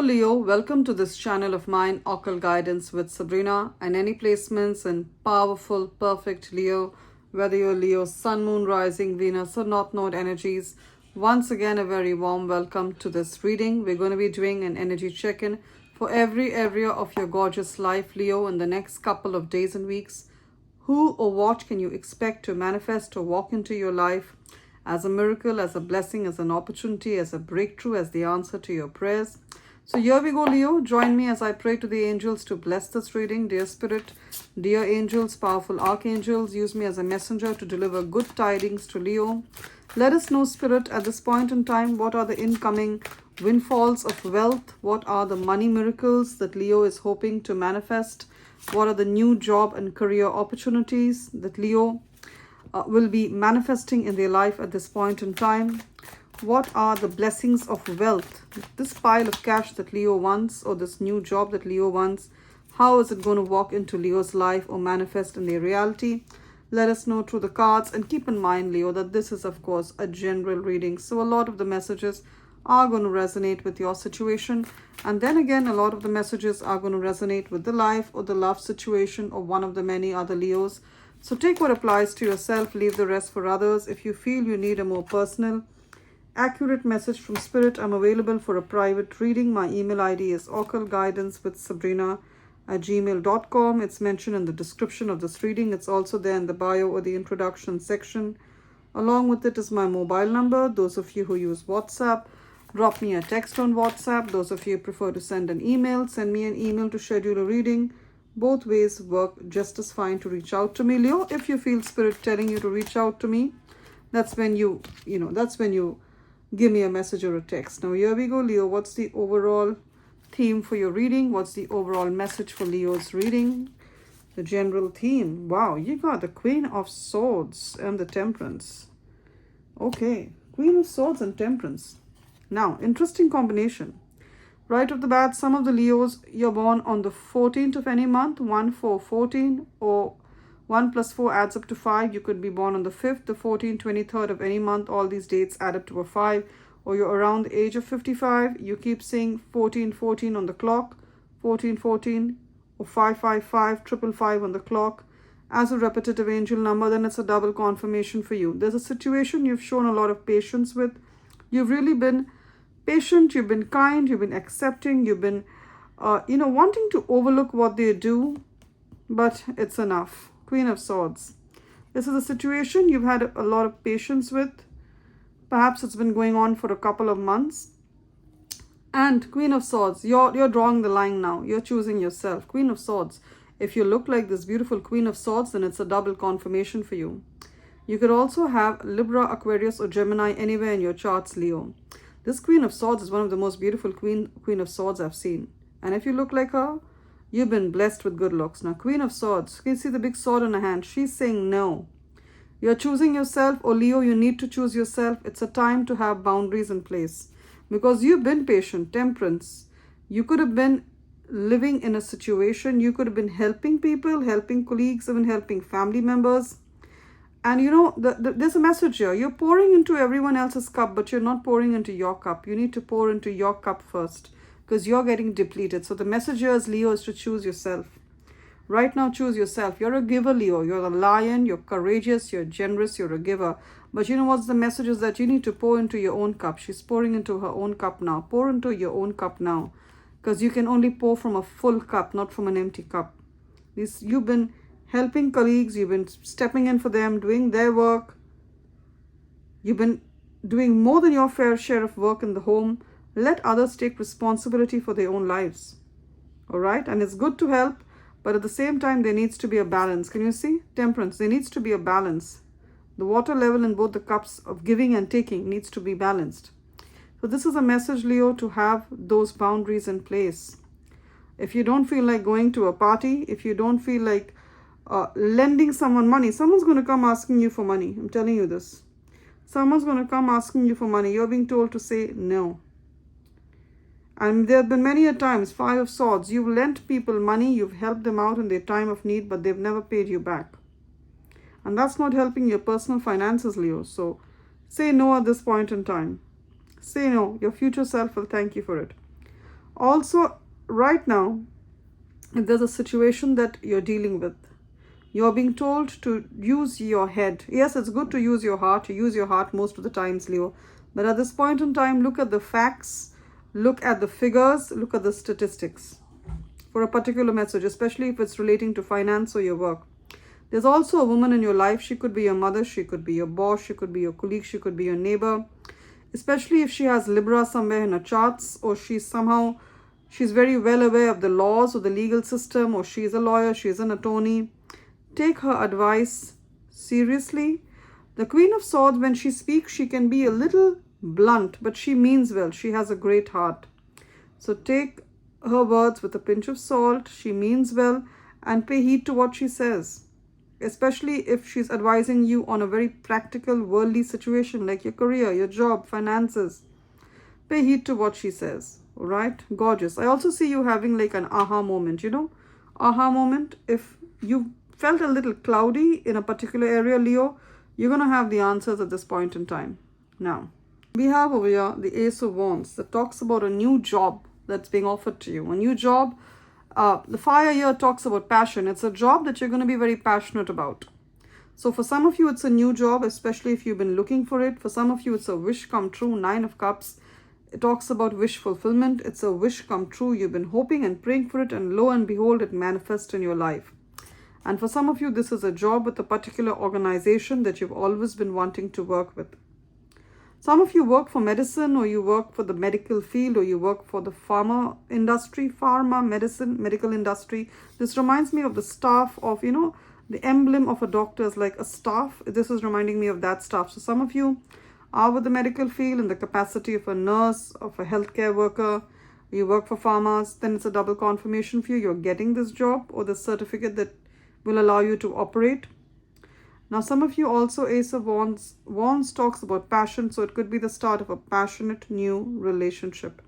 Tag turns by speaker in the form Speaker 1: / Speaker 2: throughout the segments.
Speaker 1: Leo, welcome to this channel of mine, Occult Guidance with Sabrina, and any placements in powerful, perfect Leo, whether you're Leo, Sun, Moon, Rising, Venus, or North Node energies. Once again, a very warm welcome to this reading. We're going to be doing an energy check-in for every area of your gorgeous life, Leo, in the next couple of days and weeks. Who or what can you expect to manifest or walk into your life as a miracle, as a blessing, as an opportunity, as a breakthrough, as the answer to your prayers? So here we go, Leo. Join me as I pray to the angels to bless this reading. Dear Spirit, dear angels, powerful archangels, use me as a messenger to deliver good tidings to Leo. Let us know, Spirit, at this point in time, what are the incoming windfalls of wealth? What are the money miracles that Leo is hoping to manifest? What are the new job and career opportunities that Leo will be manifesting in their life at this point in time? What are the blessings of wealth? This pile of cash that Leo wants, or this new job that Leo wants, how is it going to walk into Leo's life or manifest in their reality? Let us know through the cards, and keep in mind, Leo, that this is of course a general reading, so a lot of the messages are going to resonate with your situation, and then again a lot of the messages are going to resonate with the life or the love situation of one of the many other Leos. So take what applies to yourself, leave the rest for others. If you feel you need a more personal, accurate message from Spirit, I'm available for a private reading. My email ID is occultguidancewithsabrina@gmail.com. It's mentioned in the description of this reading. It's also there in the bio or the introduction section. Along with it is my mobile number. Those of you who use WhatsApp, drop me a text on WhatsApp. Those of you who prefer to send an email, send me an email to schedule a reading. Both ways work just as fine to reach out to me, Leo. If you feel Spirit telling you to reach out to me, that's when you give me a message or a text. Now here we go, Leo. What's the overall theme for your reading? What's the overall message for Leo's reading? The general theme. Wow, you got the Queen of Swords and the Temperance. Okay, Queen of Swords and Temperance. Now, interesting combination. Right off the bat, some of the Leos, you're born on the 14th of any month, 1, 4, 14, or 1 plus 4 adds up to 5. You could be born on the 5th, the 14th, 23rd of any month. All these dates add up to a 5. Or you're around the age of 55. You keep saying 14, 14 on the clock, 14, 14, or 555, 555 on the clock as a repetitive angel number. Then it's a double confirmation for you. There's a situation you've shown a lot of patience with. You've really been patient. You've been kind. You've been accepting. You've been, wanting to overlook what they do. But it's enough. Queen of Swords. This is a situation you've had a lot of patience with. Perhaps it's been going on for a couple of months. And Queen of Swords, you're drawing the line now. You're choosing yourself. Queen of Swords. If you look like this beautiful Queen of Swords, then it's a double confirmation for you. You could also have Libra, Aquarius, or Gemini anywhere in your charts, Leo. This Queen of Swords is one of the most beautiful Queen of Swords I've seen. And if you look like her, you've been blessed with good looks. Now, Queen of Swords, you can see the big sword in her hand. She's saying no. You're choosing yourself, or Leo, you need to choose yourself. It's a time to have boundaries in place. Because you've been patient. Temperance. You could have been living in a situation. You could have been helping people, helping colleagues, even helping family members. And there's a message here. You're pouring into everyone else's cup, but you're not pouring into your cup. You need to pour into your cup first, because you're getting depleted. So the message here is, Leo, is to choose yourself. Right now, choose yourself. You're a giver, Leo. You're a lion. You're courageous. You're generous. You're a giver. But you know what's the message is that you need to pour into your own cup. She's pouring into her own cup now. Pour into your own cup now. Because you can only pour from a full cup, not from an empty cup. You've been helping colleagues. You've been stepping in for them, doing their work. You've been doing more than your fair share of work in the home. Let others take responsibility for their own lives. All right? And it's good to help, but at the same time, there needs to be a balance. Can you see? Temperance. There needs to be a balance. The water level in both the cups of giving and taking needs to be balanced. So this is a message, Leo, to have those boundaries in place. If you don't feel like going to a party, if you don't feel like lending someone money, someone's going to come asking you for money. I'm telling you this. Someone's going to come asking you for money. You're being told to say no. And there have been many a times, 5 of Swords, you've lent people money, you've helped them out in their time of need, but they've never paid you back. And that's not helping your personal finances, Leo. So say no at this point in time. Say no. Your future self will thank you for it. Also, right now, if there's a situation that you're dealing with, you're being told to use your head. Yes, it's good to use your heart. You use your heart most of the times, Leo. But at this point in time, look at the facts, look at the figures, look at the statistics for a particular message, especially if it's relating to finance or your work. There's also a woman in your life. She could be your mother, she could be your boss, she could be your colleague, she could be your neighbor. Especially if she has Libra somewhere in her charts, or she's very well aware of the laws or the legal system, or she's a lawyer, she's an attorney. Take her advice seriously. The Queen of Swords, when she speaks, she can be a little blunt, but she means well. She has a great heart. So take her words with a pinch of salt. She means well, and pay heed to what she says. Especially if she's advising you on a very practical, worldly situation like your career, your job, finances. Pay heed to what she says. All right? Gorgeous. I also see you having like an aha moment, aha moment. If you felt a little cloudy in a particular area, Leo, you're going to have the answers at this point in time. Now, we have over here the Ace of Wands that talks about a new job that's being offered to you. A new job. The fire here talks about passion. It's a job that you're going to be very passionate about. So for some of you, it's a new job, especially if you've been looking for it. For some of you, it's a wish come true. 9 of Cups. It talks about wish fulfillment. It's a wish come true. You've been hoping and praying for it, and lo and behold, it manifests in your life. And for some of you, this is a job with a particular organization that you've always been wanting to work with. Some of you work for medicine, or you work for the medical field, or you work for the pharma industry, medical industry. This reminds me of the staff of, the emblem of a doctor is like a staff. This is reminding me of that staff. So some of you are with the medical field in the capacity of a nurse, of a healthcare worker. You work for pharmas, then it's a double confirmation for you. You're getting this job or the certificate that will allow you to operate. Now, some of you also, Ace of Wands. Wands talks about passion, so it could be the start of a passionate new relationship.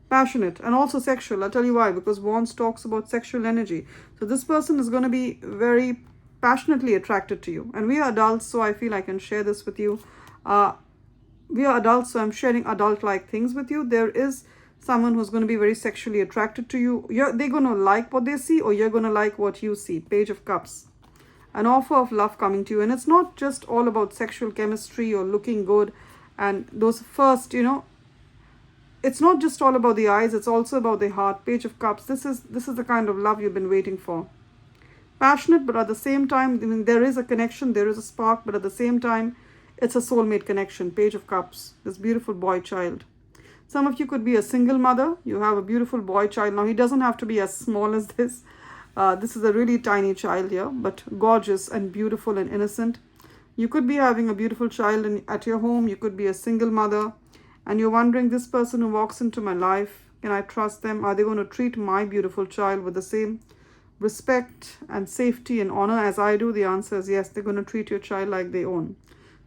Speaker 1: Passionate and also sexual. I'll tell you why. Because Wands talks about sexual energy. So this person is going to be very passionately attracted to you. And we are adults, so I feel I can share this with you. We are adults, so I'm sharing adult-like things with you. There is someone who's going to be very sexually attracted to you. They're going to like what they see, or you're going to like what you see. Page of Cups. An offer of love coming to you. And it's not just all about sexual chemistry or looking good and those first, it's not just all about the eyes, it's also about the heart. Page of Cups. This is the kind of love you've been waiting for. Passionate, but at the same time, there is a connection, there is a spark, but at the same time, it's a soulmate connection. Page of Cups. This beautiful boy child. Some of you could be a single mother. You have a beautiful boy child. Now, he doesn't have to be as small as this. This is a really tiny child here, but gorgeous and beautiful and innocent. You could be having a beautiful child at your home. You could be a single mother, and you're wondering, this person who walks into my life, can I trust them? Are they going to treat my beautiful child with the same respect and safety and honor as I do? The answer is yes. They're going to treat your child like they own.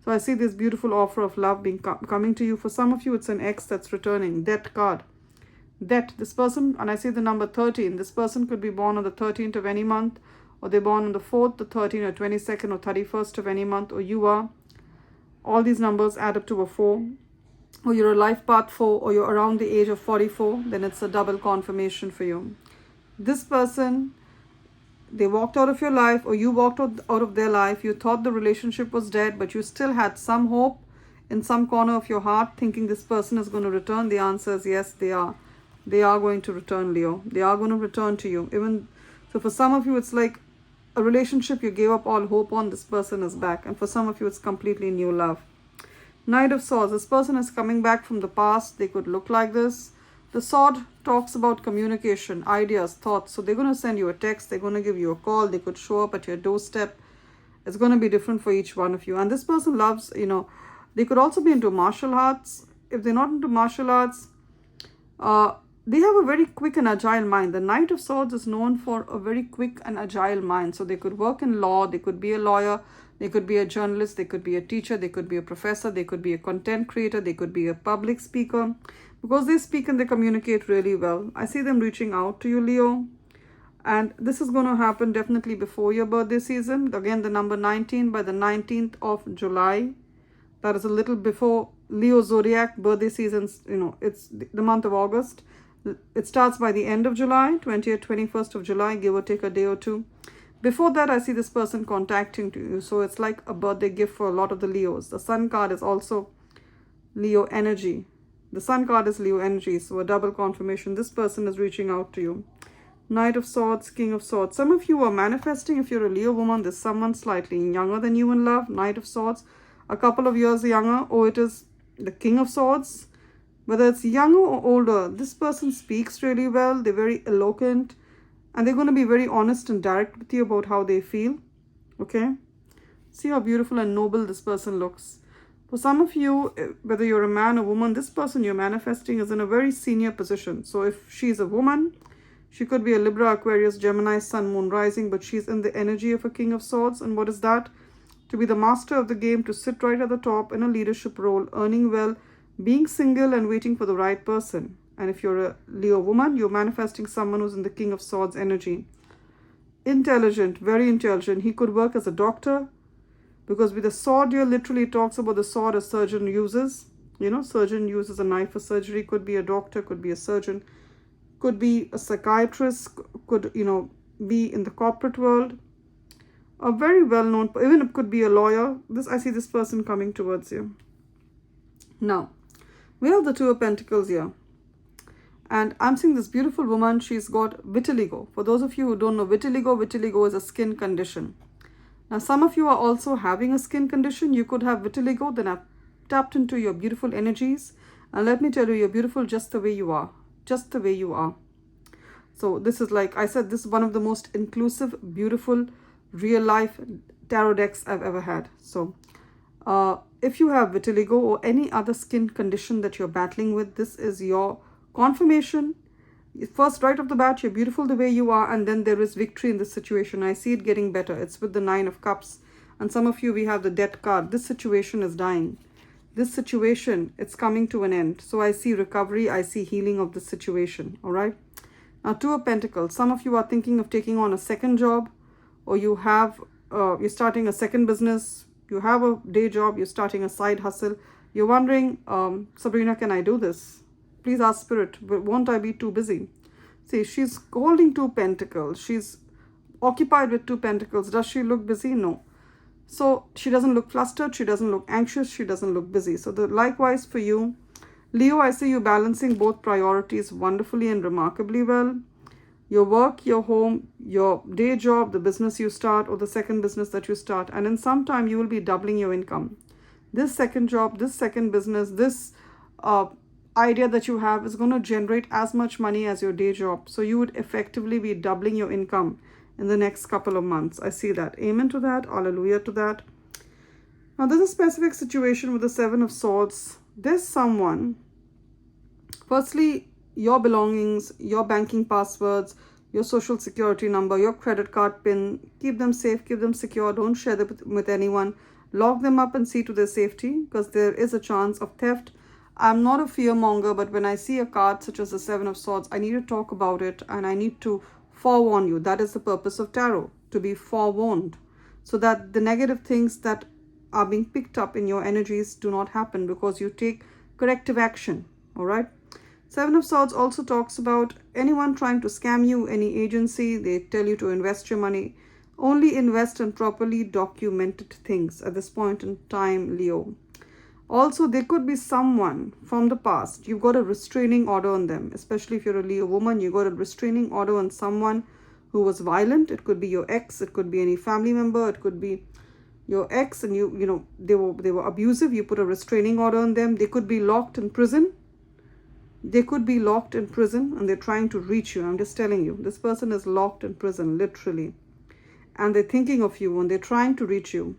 Speaker 1: So I see this beautiful offer of love coming to you. For some of you, it's an ex that's returning. Death card. That this person, and I see the number 13, this person could be born on the 13th of any month, or they're born on the 4th, the 13th, or 22nd, or 31st of any month, or you are. All these numbers add up to a 4, or you're a life path 4, or you're around the age of 44, then it's a double confirmation for you. This person, they walked out of your life, or you walked out of their life. You thought the relationship was dead, but you still had some hope in some corner of your heart, thinking this person is going to return. The answer is yes, they are. They are going to return, Leo. They are going to return to you. So for some of you, it's like a relationship you gave up all hope on. This person is back. And for some of you, it's completely new love. Knight of Swords. This person is coming back from the past. They could look like this. The sword talks about communication, ideas, thoughts. So they're going to send you a text. They're going to give you a call. They could show up at your doorstep. It's going to be different for each one of you. And this person loves, they could also be into martial arts. If they're not into martial arts, they have a very quick and agile mind. The Knight of Swords is known for a very quick and agile mind. So they could work in law, they could be a lawyer, they could be a journalist, they could be a teacher, they could be a professor, they could be a content creator, they could be a public speaker. Because they speak and they communicate really well. I see them reaching out to you, Leo. And this is going to happen definitely before your birthday season. Again, the number 19 by the 19th of July. That is a little before Leo zodiac birthday seasons. It's the month of August. It starts by the end of July, 20th, 21st of July, give or take a day or two. Before that, I see this person contacting to you. So it's like a birthday gift for a lot of the Leos. The Sun card is also Leo energy. The Sun card is Leo energy. So a double confirmation. This person is reaching out to you. Knight of Swords, King of Swords. Some of you are manifesting. If you're a Leo woman, there's someone slightly younger than you in love. Knight of Swords. A couple of years younger. Or it is the King of Swords. Whether it's younger or older, this person speaks really well. They're very eloquent. And they're going to be very honest and direct with you about how they feel. Okay? See how beautiful and noble this person looks. For some of you, whether you're a man or woman, this person you're manifesting is in a very senior position. So if she's a woman, she could be a Libra, Aquarius, Gemini, Sun, Moon, Rising, but she's in the energy of a King of Swords. And what is that? To be the master of the game, to sit right at the top in a leadership role, earning well, being single and waiting for the right person. And if you're a Leo woman, you're manifesting someone who's in the King of Swords energy. Intelligent, very intelligent. He could work as a doctor, because with the sword here, literally talks about the sword a surgeon uses. You know, surgeon uses a knife for surgery. Could be a doctor, could be a surgeon, could be a psychiatrist, could, you know, be in the corporate world. A very well-known, even it could be a lawyer. I see this person coming towards you. Now, we have the Two of Pentacles here. And I'm seeing this beautiful woman, she's got vitiligo. For those of you who don't know vitiligo is a skin condition. Now, some of you are also having a skin condition. You could have vitiligo, then I've tapped into your beautiful energies. And let me tell you, you're beautiful just the way you are. Just the way you are. So this is, like I said, this is one of the most inclusive, beautiful, real-life tarot decks I've ever had. So if you have vitiligo or any other skin condition that you're battling with, this is your confirmation. First, right off the bat, you're beautiful the way you are, and then there is victory in this situation. I see it getting better. It's with the Nine of Cups, and some of you, we have the Death card. This situation is dying. This situation, it's coming to an end. So I see recovery. I see healing of the situation. All right. Now, Two of Pentacles. Some of you are thinking of taking on a second job, or you have you're starting a second business. You have a day job. You're starting a side hustle. You're wondering, Sabrina, can I do this? Please ask Spirit, won't I be too busy? See, she's holding Two Pentacles. She's occupied with Two Pentacles. Does she look busy? No. So she doesn't look flustered. She doesn't look anxious. She doesn't look busy. So likewise for you, Leo, I see you balancing both priorities wonderfully and remarkably well. Your work, your home, your day job, the business you start, or the second business that you start. And in some time, you will be doubling your income. This second job, this second business, this idea that you have is going to generate as much money as your day job. So you would effectively be doubling your income in the next couple of months. I see that. Amen to that. Hallelujah to that. Now, there's a specific situation with the Seven of Swords. There's someone, firstly, your belongings, your banking passwords, your social security number, your credit card PIN, keep them safe, keep them secure. Don't share them with anyone. Lock them up and see to their safety, because there is a chance of theft. I'm not a fear monger, but when I see a card such as the Seven of Swords, I need to talk about it and I need to forewarn you. That is the purpose of tarot, to be forewarned, so that the negative things that are being picked up in your energies do not happen, because you take corrective action. All right. Seven of Swords also talks about anyone trying to scam you, any agency, they tell you to invest your money. Only invest in properly documented things at this point in time, Leo. Also, there could be someone from the past. You've got a restraining order on them, especially if you're a Leo woman. You got a restraining order on someone who was violent. It could be your ex. It could be any family member. It could be your ex, and you know they were abusive. You put a restraining order on them. They could be locked in prison. They could be locked in prison, and they're trying to reach you. I'm just telling you, this person is locked in prison, literally, and they're thinking of you and they're trying to reach you.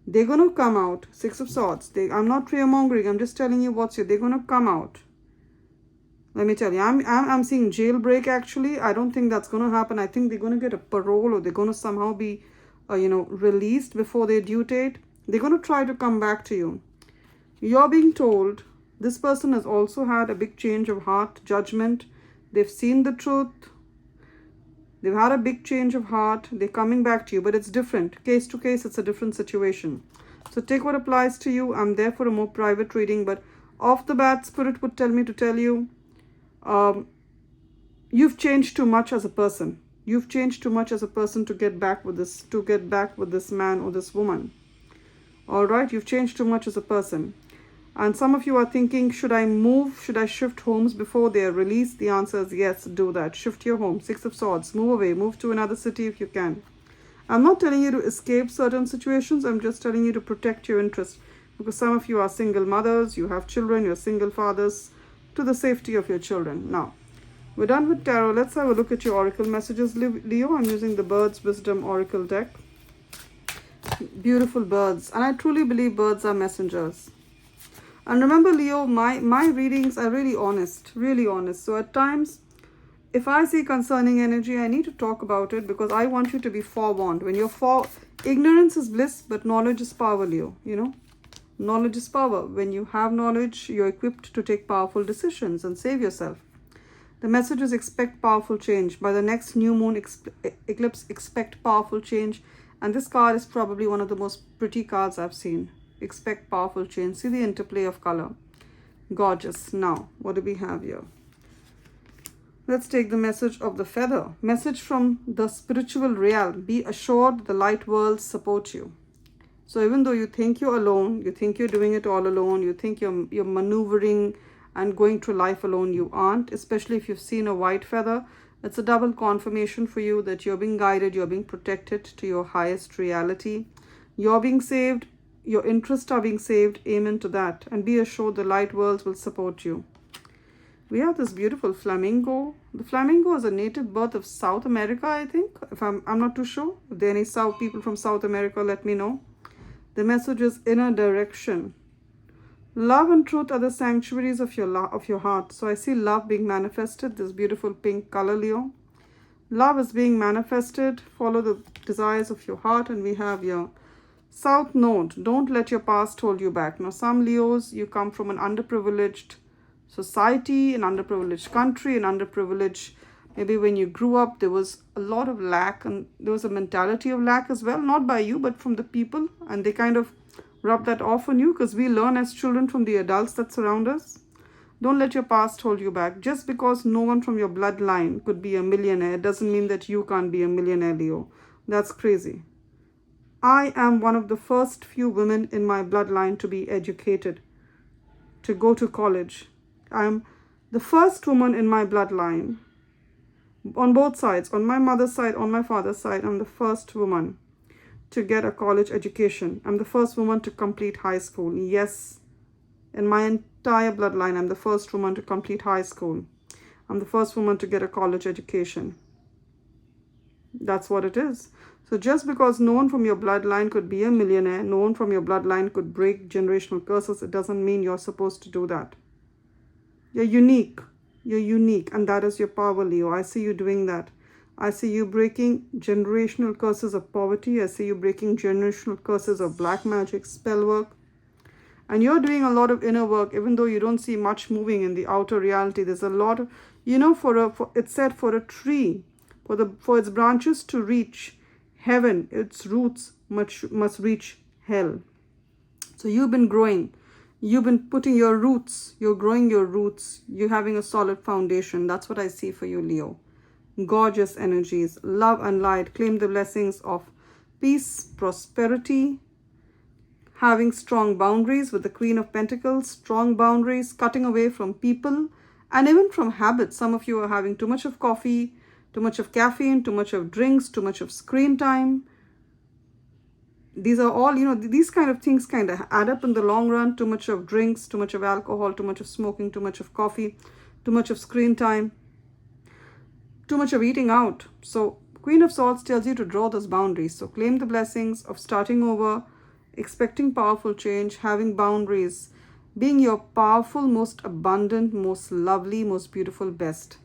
Speaker 1: They're going to come out. Six of Swords. I'm not fear-mongering. I'm just telling you what's here. They're going to come out. Let me tell you. I'm seeing jailbreak, actually. I don't think that's going to happen. I think they're going to get a parole, or they're going to somehow be, released before their due date. They're going to try to come back to you. You're being told this person has also had a big change of heart, judgment. They've seen the truth. They've had a big change of heart. They're coming back to you, but it's different. Case to case, it's a different situation. So take what applies to you. I'm there for a more private reading, but off the bat, Spirit would tell me to tell you, You've changed too much as a person. You've changed too much as a person to get back with this man or this woman. All right, you've changed too much as a person. And some of you are thinking, should I move? Should I shift homes before they are released? The answer is yes, do that. Shift your home. Six of Swords. Move away. Move to another city if you can. I'm not telling you to escape certain situations. I'm just telling you to protect your interest. Because some of you are single mothers, you have children, you're single fathers, to the safety of your children. Now, we're done with tarot. Let's have a look at your oracle messages, Leo. I'm using the Birds Wisdom Oracle deck. Beautiful birds. And I truly believe birds are messengers. And remember, Leo, my readings are really honest, really honest. So at times, if I see concerning energy, I need to talk about it because I want you to be forewarned. When you're ignorance is bliss, but knowledge is power, Leo, you know. Knowledge is power. When you have knowledge, you're equipped to take powerful decisions and save yourself. The message is expect powerful change. By the next new moon eclipse, expect powerful change. And this card is probably one of the most pretty cards I've seen. Expect powerful change. See the interplay of color. Gorgeous. Now, what do we have here? Let's take the message of the feather. Message from the spiritual realm. Be assured the light worlds support you. So even though you think you're alone, you think you're doing it all alone, you think you're maneuvering and going through life alone, you aren't. Especially if you've seen a white feather. It's a double confirmation for you that you're being guided, you're being protected to your highest reality. You're being saved. Your interests are being saved. Amen to that. And be assured the light worlds will support you. We have this beautiful flamingo. The flamingo is a native bird of South America, I think. If I'm not too sure. If there are any people from South America, let me know. The message is inner direction. Love and truth are the sanctuaries of your heart. So I see love being manifested. This beautiful pink color, Leo. Love is being manifested. Follow the desires of your heart. And we have your South Node. Don't let your past hold you back. Now, some Leos, you come from an underprivileged society, an underprivileged country, an underprivileged, maybe when you grew up, there was a lot of lack and there was a mentality of lack as well, not by you, but from the people. And they kind of rub that off on you because we learn as children from the adults that surround us. Don't let your past hold you back. Just because no one from your bloodline could be a millionaire doesn't mean that you can't be a millionaire, Leo. That's crazy. I am one of the first few women in my bloodline to be educated, to go to college. I'm the first woman in my bloodline, on both sides, on my mother's side, on my father's side. I'm the first woman to get a college education. I'm the first woman to complete high school. Yes, in my entire bloodline, I'm the first woman to complete high school. I'm the first woman to get a college education. That's what it is. So just because no one from your bloodline could be a millionaire, no one from your bloodline could break generational curses, it doesn't mean you're supposed to do that. You're unique. You're unique. And that is your power, Leo. I see you doing that. I see you breaking generational curses of poverty. I see you breaking generational curses of black magic, spell work. And you're doing a lot of inner work, even though you don't see much moving in the outer reality. There's a lot of, you know, it's said for a tree, for its branches to reach heaven, its roots must reach hell. So you've been growing. You've been putting your roots. You're growing your roots. You're having a solid foundation. That's what I see for you, Leo. Gorgeous energies. Love and light. Claim the blessings of peace, prosperity. Having strong boundaries with the Queen of Pentacles. Strong boundaries. Cutting away from people. And even from habits. Some of you are having too much of coffee, too much of caffeine, too much of drinks, too much of screen time. These are all, you know, these kind of things kind of add up in the long run. Too much of drinks, too much of alcohol, too much of smoking, too much of coffee, too much of screen time, too much of eating out. So Queen of Swords tells you to draw those boundaries. So claim the blessings of starting over, expecting powerful change, having boundaries, being your powerful, most abundant, most lovely, most beautiful best.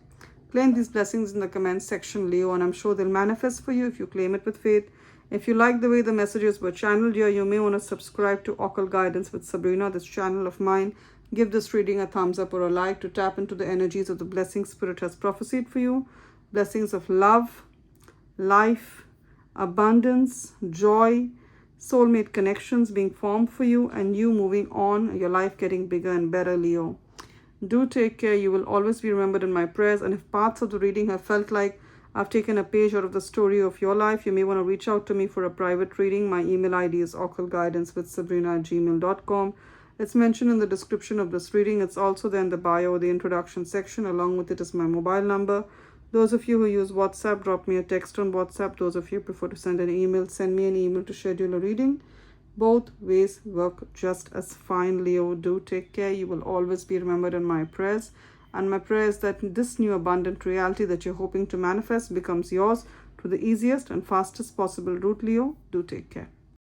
Speaker 1: Claim these blessings in the comment section, Leo, and I'm sure they'll manifest for you if you claim it with faith. If you like the way the messages were channeled here, you may want to subscribe to Occult Guidance with Sabrina, this channel of mine. Give this reading a thumbs up or a like to tap into the energies of the blessings Spirit has prophesied for you. Blessings of love, life, abundance, joy, soulmate connections being formed for you, and you moving on, your life getting bigger and better, Leo. Do take care. You will always be remembered in my prayers. And if parts of the reading have felt like I've taken a page out of the story of your life, you may want to reach out to me for a private reading. My email ID is occultguidancewithsabrina@gmail.com. It's mentioned in the description of this reading. It's also there in the bio or the introduction section. Along with it is my mobile number. Those of you who use WhatsApp, drop me a text on WhatsApp. Those of you who prefer to send an email, send me an email to schedule a reading. Both ways work just as fine, Leo. Do take care. You will always be remembered in my prayers. And my prayer is that this new abundant reality that you're hoping to manifest becomes yours through the easiest and fastest possible route, Leo. Do take care.